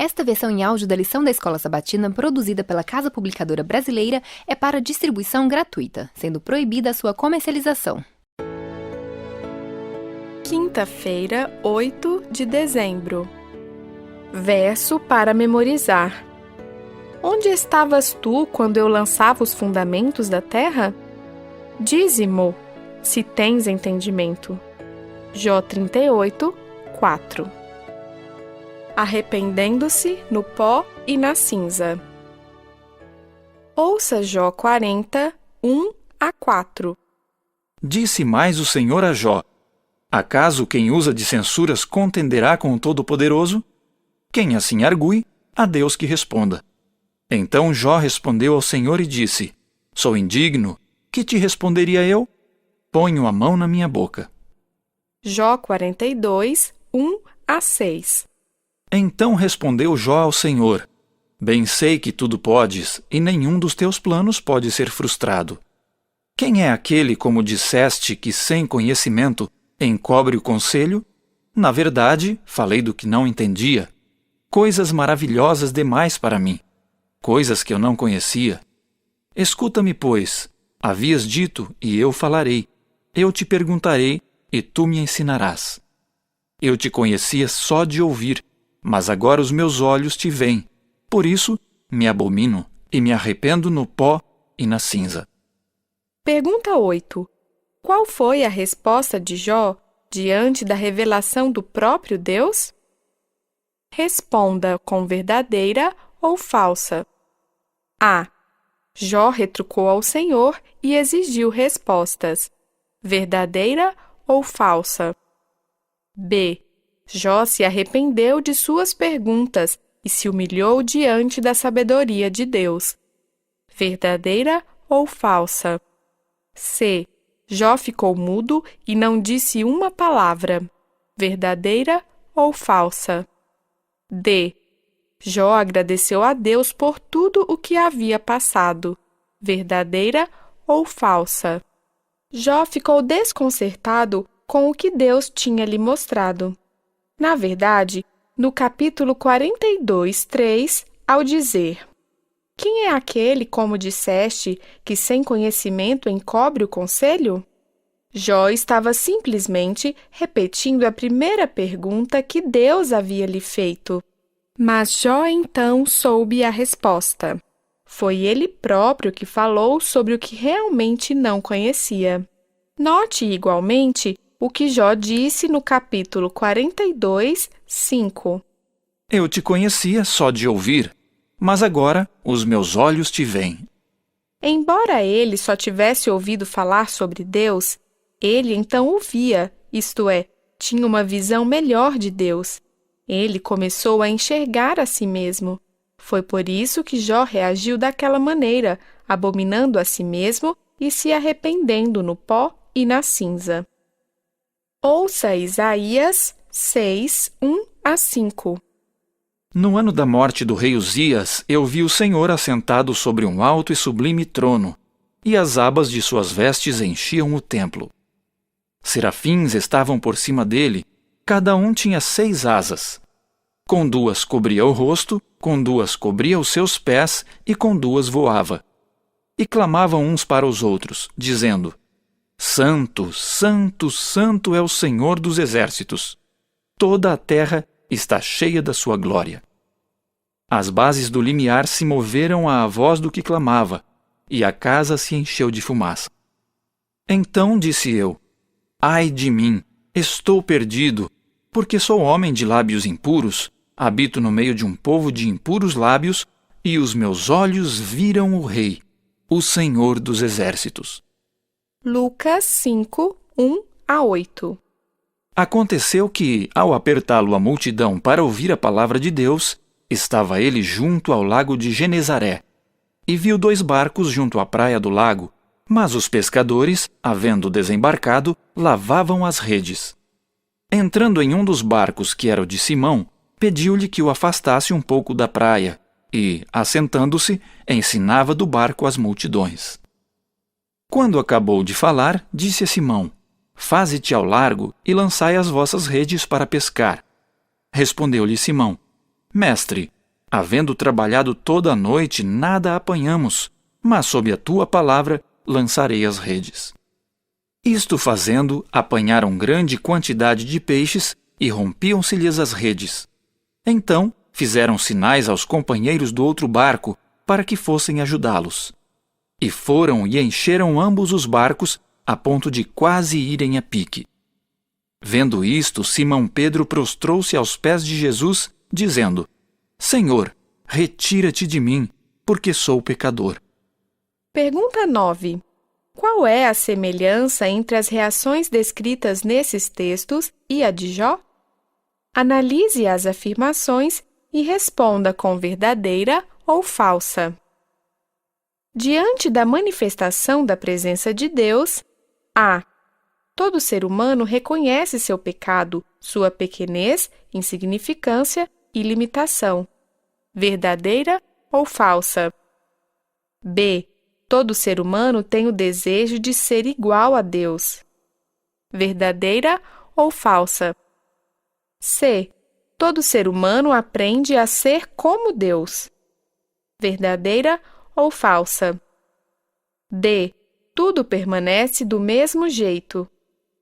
Esta versão em áudio da lição da Escola Sabatina, produzida pela Casa Publicadora Brasileira, é para distribuição gratuita, sendo proibida a sua comercialização. Quinta-feira, 8 de dezembro. Verso para memorizar. Onde estavas tu quando eu lançava os fundamentos da terra? Dize-mo, se tens entendimento. Jó 38, 4. Arrependendo-se no pó e na cinza. Ouça Jó 40, 1 a 4. Disse mais o Senhor a Jó: acaso quem usa de censuras contenderá com o Todo-Poderoso? Quem assim argue, a Deus que responda. Então Jó respondeu ao Senhor e disse: sou indigno, que te responderia eu? Ponho a mão na minha boca. Jó 42, 1 a 6. Então respondeu Jó ao Senhor: bem sei que tudo podes, e nenhum dos teus planos pode ser frustrado. Quem é aquele, como disseste, que sem conhecimento encobre o conselho? Na verdade, falei do que não entendia. Coisas maravilhosas demais para mim, coisas que eu não conhecia. Escuta-me, pois, havias dito, e eu falarei. Eu te perguntarei, e tu me ensinarás. Eu te conhecia só de ouvir, mas agora os meus olhos te veem. Por isso, me abomino e me arrependo no pó e na cinza. Pergunta 8. Qual foi a resposta de Jó diante da revelação do próprio Deus? Responda com verdadeira ou falsa. A. Jó retrucou ao Senhor e exigiu respostas. Verdadeira ou falsa? B. Jó se arrependeu de suas perguntas e se humilhou diante da sabedoria de Deus. Verdadeira ou falsa? C. Jó ficou mudo e não disse uma palavra. Verdadeira ou falsa? D. Jó agradeceu a Deus por tudo o que havia passado. Verdadeira ou falsa? Jó ficou desconcertado com o que Deus tinha lhe mostrado. Na verdade, no capítulo 42, 3, ao dizer: quem é aquele, como disseste, que sem conhecimento encobre o conselho? Jó estava simplesmente repetindo a primeira pergunta que Deus havia lhe feito. Mas Jó então soube a resposta. Foi ele próprio que falou sobre o que realmente não conhecia. Note igualmente o que Jó disse no capítulo 42, 5. Eu te conhecia só de ouvir, mas agora os meus olhos te veem. Embora ele só tivesse ouvido falar sobre Deus, ele então o via, isto é, tinha uma visão melhor de Deus. Ele começou a enxergar a si mesmo. Foi por isso que Jó reagiu daquela maneira, abominando a si mesmo e se arrependendo no pó e na cinza. Ouça Isaías 6, 1 a 5. No ano da morte do rei Uzias, eu vi o Senhor assentado sobre um alto e sublime trono, e as abas de suas vestes enchiam o templo. Serafins estavam por cima dele, cada um tinha 6 asas. Com 2 cobria o rosto, com 2 cobria os seus pés, e com 2 voava. E clamavam uns para os outros, dizendo: Santo, Santo, Santo é o Senhor dos exércitos. Toda a terra está cheia da sua glória. As bases do limiar se moveram à voz do que clamava, e a casa se encheu de fumaça. Então disse eu: ai de mim, estou perdido, porque sou homem de lábios impuros, habito no meio de um povo de impuros lábios, e os meus olhos viram o Rei, o Senhor dos exércitos. Lucas 5, 1 a 8. Aconteceu que, ao apertá-lo a multidão para ouvir a palavra de Deus, estava ele junto ao lago de Genezaré, e viu 2 barcos junto à praia do lago, mas os pescadores, havendo desembarcado, lavavam as redes. Entrando em um dos barcos, que era o de Simão, pediu-lhe que o afastasse um pouco da praia, e, assentando-se, ensinava do barco às multidões. Quando acabou de falar, disse a Simão: faze-te ao largo e lançai as vossas redes para pescar. Respondeu-lhe Simão: Mestre, havendo trabalhado toda a noite, nada apanhamos, mas sob a tua palavra lançarei as redes. Isto fazendo, apanharam grande quantidade de peixes e rompiam-se-lhes as redes. Então fizeram sinais aos companheiros do outro barco para que fossem ajudá-los. E foram e encheram ambos os barcos a ponto de quase irem a pique. Vendo isto, Simão Pedro prostrou-se aos pés de Jesus, dizendo: Senhor, retira-te de mim, porque sou pecador. Pergunta 9. Qual é a semelhança entre as reações descritas nesses textos e a de Jó? Analise as afirmações e responda com verdadeira ou falsa. Diante da manifestação da presença de Deus, A. Todo ser humano reconhece seu pecado, sua pequenez, insignificância e limitação. Verdadeira ou falsa? B. Todo ser humano tem o desejo de ser igual a Deus. Verdadeira ou falsa? C. Todo ser humano aprende a ser como Deus. Verdadeira ou falsa? D. Tudo permanece do mesmo jeito.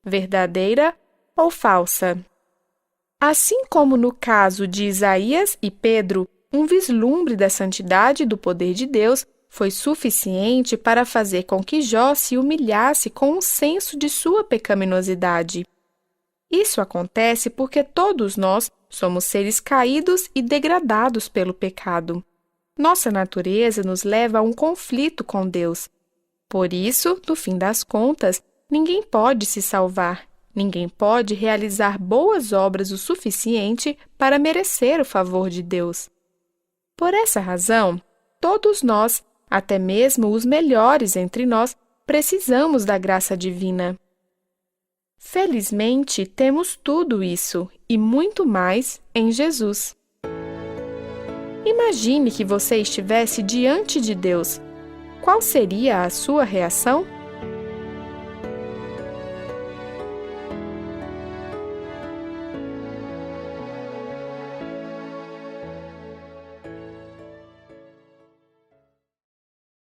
Verdadeira ou falsa? Assim como no caso de Isaías e Pedro, um vislumbre da santidade e do poder de Deus foi suficiente para fazer com que Jó se humilhasse com um senso de sua pecaminosidade. Isso acontece porque todos nós somos seres caídos e degradados pelo pecado. Nossa natureza nos leva a um conflito com Deus. Por isso, no fim das contas, ninguém pode se salvar, ninguém pode realizar boas obras o suficiente para merecer o favor de Deus. Por essa razão, todos nós, até mesmo os melhores entre nós, precisamos da graça divina. Felizmente, temos tudo isso e muito mais em Jesus. Imagine que você estivesse diante de Deus. Qual seria a sua reação?